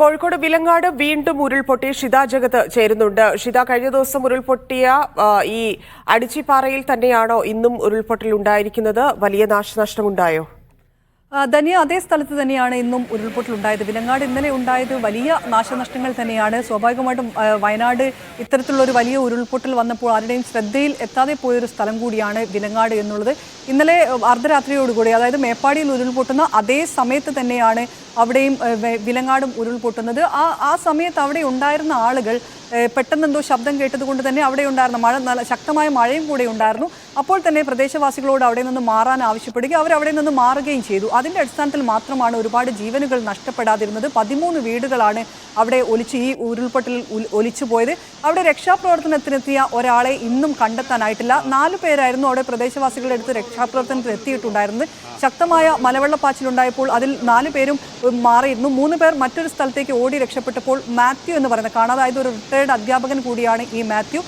കോഴിക്കോട് വിലങ്ങാട് വീണ്ടും ഉരുൾപൊട്ടി. ഷിത ജഗത് ചേരുന്നുണ്ട്. ഷിത, കഴിഞ്ഞ ദിവസം ഉരുൾപൊട്ടിയ ഈ അടിച്ചിപ്പാറയിൽ തന്നെയാണോ ഇന്നും ഉരുൾപൊട്ടൽ ഉണ്ടായിരിക്കുന്നത്? വലിയ നാശനഷ്ടമുണ്ടായോ? ധന്യ, അതേ സ്ഥലത്ത് തന്നെയാണ് ഇന്നും ഉരുൾപൊട്ടലുണ്ടായത്. വിലങ്ങാട് ഇന്നലെ ഉണ്ടായത് വലിയ നാശനഷ്ടങ്ങൾ തന്നെയാണ്. സ്വാഭാവികമായിട്ടും വയനാട് ഇത്തരത്തിലുള്ള ഒരു വലിയ ഉരുൾപൊട്ടൽ വന്നപ്പോൾ ആരുടെയും ശ്രദ്ധയിൽ എത്താതെ പോയൊരു സ്ഥലം കൂടിയാണ് വിലങ്ങാട് എന്നുള്ളത്. ഇന്നലെ അർദ്ധരാത്രിയോടുകൂടി, അതായത് മേപ്പാടിയിൽ ഉരുൾപൊട്ടുന്ന അതേ സമയത്ത് തന്നെയാണ് അവിടെയും വിലങ്ങാടും ഉരുൾപൊട്ടുന്നത്. ആ സമയത്ത് അവിടെ ഉണ്ടായിരുന്ന ആളുകൾ പെട്ടെന്നെന്തോ ശബ്ദം കേട്ടതുകൊണ്ട് തന്നെ അവിടെ ഉണ്ടായിരുന്ന നല്ല ശക്തമായ മഴയും കൂടെ ഉണ്ടായിരുന്നു. അപ്പോൾ തന്നെ പ്രദേശവാസികളോട് അവിടെ നിന്ന് മാറാൻ ആവശ്യപ്പെടുകയും അവർ അവിടെ നിന്ന് മാറുകയും ചെയ്തു. അതിൻ്റെ അടിസ്ഥാനത്തിൽ മാത്രമാണ് ഒരുപാട് ജീവനുകൾ നഷ്ടപ്പെടാതിരുന്നത്. 13 വീടുകളാണ് അവിടെ ഈ ഉരുൾപൊട്ടലിൽ ഒലിച്ചു പോയത്. അവിടെ രക്ഷാപ്രവർത്തനത്തിനെത്തിയ ഒരാളെ ഇന്നും കണ്ടെത്താനായിട്ടില്ല. 4 പേരായിരുന്നു അവിടെ പ്രദേശവാസികളുടെ അടുത്ത് രക്ഷാപ്രവർത്തനത്തിന് എത്തിയിട്ടുണ്ടായിരുന്നത്. ശക്തമായ മലവെള്ളപ്പാച്ചിലുണ്ടായപ്പോൾ അതിൽ 4 പേരും മാറിയിരുന്നു. 3 പേർ മറ്റൊരു സ്ഥലത്തേക്ക് ഓടി രക്ഷപ്പെട്ടപ്പോൾ മാത്യു എന്ന് പറയുന്ന കാണാതായത് ഒരു റിട്ടയർഡ് അധ്യാപകൻ കൂടിയാണ് ഈ മാത്യു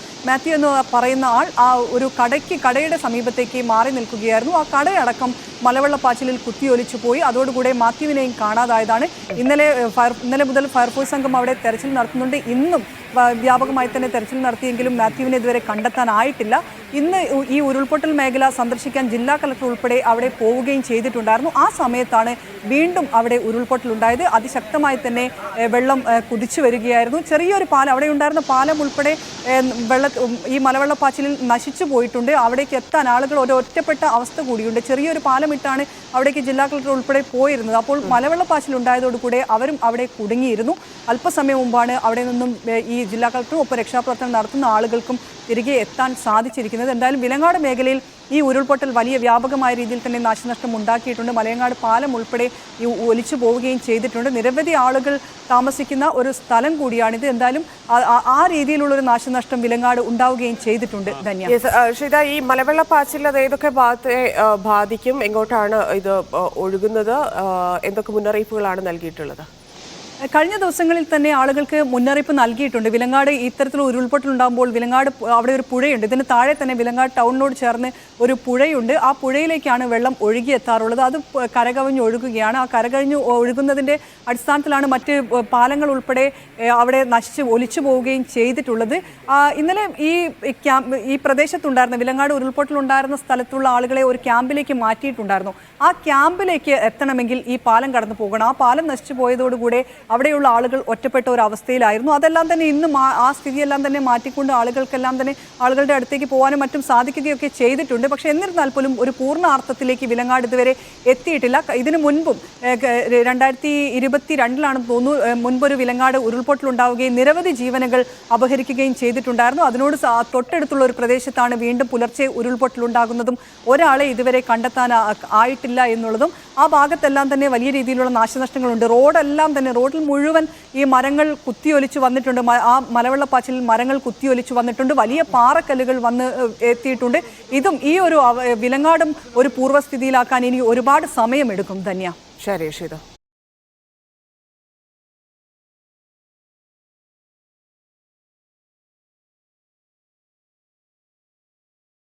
എന്ന് പറയുന്ന ആൾ ആ ഒരു കടയുടെ സമീപത്തേക്ക് മാറി നിൽക്കുകയായിരുന്നു. ആ കടയടക്കം മലവെള്ളപ്പാച്ചിലിൽ കുത്തിയൊലിച്ചു പോയി. അതോടുകൂടെ മാത്യുവിനെയും കാണാതായതാണ്. ഇന്നലെ മുതൽ ഫയർഫോഴ്സ് സംഘം അവിടെ തെരച്ചിൽ നടത്തുന്നുണ്ട്. ഇന്നും വ്യാപകമായി തന്നെ തെരച്ചിൽ നടത്തിയെങ്കിലും മാത്യുവിനെ ഇതുവരെ കണ്ടെത്താനായിട്ടില്ല. ഇന്ന് ഈ ഉരുൾപൊട്ടൽ മേഖല സന്ദർശിക്കാൻ ജില്ലാ കളക്ടർ ഉൾപ്പെടെ അവിടെ പോവുകയും ചെയ്തിട്ടുണ്ടായിരുന്നു. ആ സമയത്താണ് വീണ്ടും അവിടെ ഉരുൾപൊട്ടലുണ്ടായത്. അതിശക്തമായി തന്നെ വെള്ളം കുതിച്ചു വരികയായിരുന്നു. ചെറിയൊരു പാലം, അവിടെ ഉണ്ടായിരുന്ന പാലം ഉൾപ്പെടെ ഈ മലവെള്ളപ്പാച്ചിലിൽ നശിച്ചു പോയിട്ടുണ്ട്. അവിടേക്ക് എത്താൻ ആളുകൾ ഒറ്റപ്പെട്ട അവസ്ഥ കൂടിയുണ്ട്. ചെറിയൊരു പാലമിട്ടാണ് അവിടേക്ക് ജില്ലാ കളക്ടർ ഉൾപ്പെടെ പോയിരുന്നത്. അപ്പോൾ മലവെള്ളപ്പാച്ചിൽ ഉണ്ടായതോടുകൂടെ അവരും അവിടെ കുടുങ്ങിയിരുന്നു. അല്പസമയം മുമ്പാണ് അവിടെ നിന്നും ഈ ജില്ലാ കളക്ടറും ഒപ്പം രക്ഷാപ്രവർത്തനം നടത്തുന്ന ആളുകൾക്കും തിരികെ എത്താൻ സാധിച്ചിരിക്കുന്നത്. എന്തായാലും വിലങ്ങാട് മേഖലയിൽ ഈ ഉരുൾപൊട്ടൽ വലിയ വ്യാപകമായ രീതിയിൽ തന്നെ നാശനഷ്ടം ഉണ്ടാക്കിയിട്ടുണ്ട്. മലയങ്ങാട് പാലം ഉൾപ്പെടെ ഒലിച്ചു പോവുകയും ചെയ്തിട്ടുണ്ട്. നിരവധി ആളുകൾ താമസിക്കുന്ന ഒരു സ്ഥലം കൂടിയാണിത്. എന്തായാലും ആ രീതിയിലുള്ള ഒരു നാശനഷ്ടം വിലങ്ങാട് ഉണ്ടാവുകയും ചെയ്തിട്ടുണ്ട്. ധന്യ, ഷിത, ഈ മലവെള്ളപ്പാച്ചിൽ അത് ഏതൊക്കെ ഭാഗത്തെ ബാധിക്കും? എങ്ങോട്ടാണ് ഇത് ഒഴുകുന്നത്? എന്തൊക്കെ മുന്നറിയിപ്പുകളാണ് നൽകിയിട്ടുള്ളത്? കഴിഞ്ഞ ദിവസങ്ങളിൽ തന്നെ ആളുകൾക്ക് മുന്നറിയിപ്പ് നൽകിയിട്ടുണ്ട്. വിലങ്ങാട് ഇത്തരത്തിലുള്ള ഉരുൾപൊട്ടൽ ഉണ്ടാകുമ്പോൾ വിലങ്ങാട് അവിടെ ഒരു പുഴയുണ്ട്. ഇതിന് താഴെ തന്നെ വിലങ്ങാട് ടൗണിനോട് ചേർന്ന് ഒരു പുഴയുണ്ട്. ആ പുഴയിലേക്കാണ് വെള്ളം ഒഴുകിയെത്താറുള്ളത്. അത് കരകവിഞ്ഞ് ഒഴുകുകയാണ്. ആ കരകവിഞ്ഞ് ഒഴുകുന്നതിൻ്റെ അടിസ്ഥാനത്തിലാണ് മറ്റ് പാലങ്ങൾ ഉൾപ്പെടെ അവിടെ ഒലിച്ചു പോവുകയും ചെയ്തിട്ടുള്ളത്. ഇന്നലെ ഈ പ്രദേശത്തുണ്ടായിരുന്ന വിലങ്ങാട് ഉരുൾപൊട്ടൽ ഉണ്ടായിരുന്ന സ്ഥലത്തുള്ള ആളുകളെ ഒരു ക്യാമ്പിലേക്ക് മാറ്റിയിട്ടുണ്ടായിരുന്നു. ആ ക്യാമ്പിലേക്ക് എത്തണമെങ്കിൽ ഈ പാലം കടന്നു പോകണം. ആ പാലം നശിച്ചു പോയതോടുകൂടെ അവിടെയുള്ള ആളുകൾ ഒറ്റപ്പെട്ട ഒരു അവസ്ഥയിലായിരുന്നു. അതെല്ലാം തന്നെ ഇന്നും ആ സ്ഥിതിയെല്ലാം തന്നെ മാറ്റിക്കൊണ്ട് ആളുകൾക്കെല്ലാം തന്നെ ആളുകളുടെ അടുത്തേക്ക് പോകാനും മറ്റും സാധിക്കുകയൊക്കെ ചെയ്തിട്ടുണ്ട്. പക്ഷേ എന്നിരുന്നാൽ പോലും ഒരു പൂർണ്ണ അർത്ഥത്തിലേക്ക് വിലങ്ങാട് ഇതുവരെ എത്തിയിട്ടില്ല. ഇതിനു മുൻപും 2022 തോന്നുന്നു മുൻപൊരു വിലങ്ങാട് ഉരുൾപൊട്ടലുണ്ടാവുകയും നിരവധി ജീവനുകൾ അപഹരിക്കുകയും ചെയ്തിട്ടുണ്ടായിരുന്നു. അതിനോട് തൊട്ടടുത്തുള്ള ഒരു പ്രദേശത്താണ് വീണ്ടും പുലർച്ചെ ഉരുൾപൊട്ടലുണ്ടാകുന്നതും ഒരാളെ ഇതുവരെ കണ്ടെത്താൻ ആയിട്ടില്ല എന്നുള്ളതും. ആ ഭാഗത്തെല്ലാം തന്നെ വലിയ രീതിയിലുള്ള നാശനഷ്ടങ്ങളുണ്ട്. റോഡിൽ മുഴുവൻ ഈ മരങ്ങൾ കുത്തിയൊലിച്ചു വന്നിട്ടുണ്ട്. ആ മലവെള്ളപ്പാച്ചിലിൽ മരങ്ങൾ കുത്തിയൊലിച്ചു വന്നിട്ടുണ്ട്. വലിയ പാറക്കല്ലുകൾ വന്ന് എത്തിയിട്ടുണ്ട്. ഇതും ഈ ഒരു വിലങ്ങാടും ഒരു പൂർവ്വസ്ഥിതിയിലാക്കാൻ ഇനി ഒരുപാട് സമയമെടുക്കും. ധന്യ, ശരി ഷിത.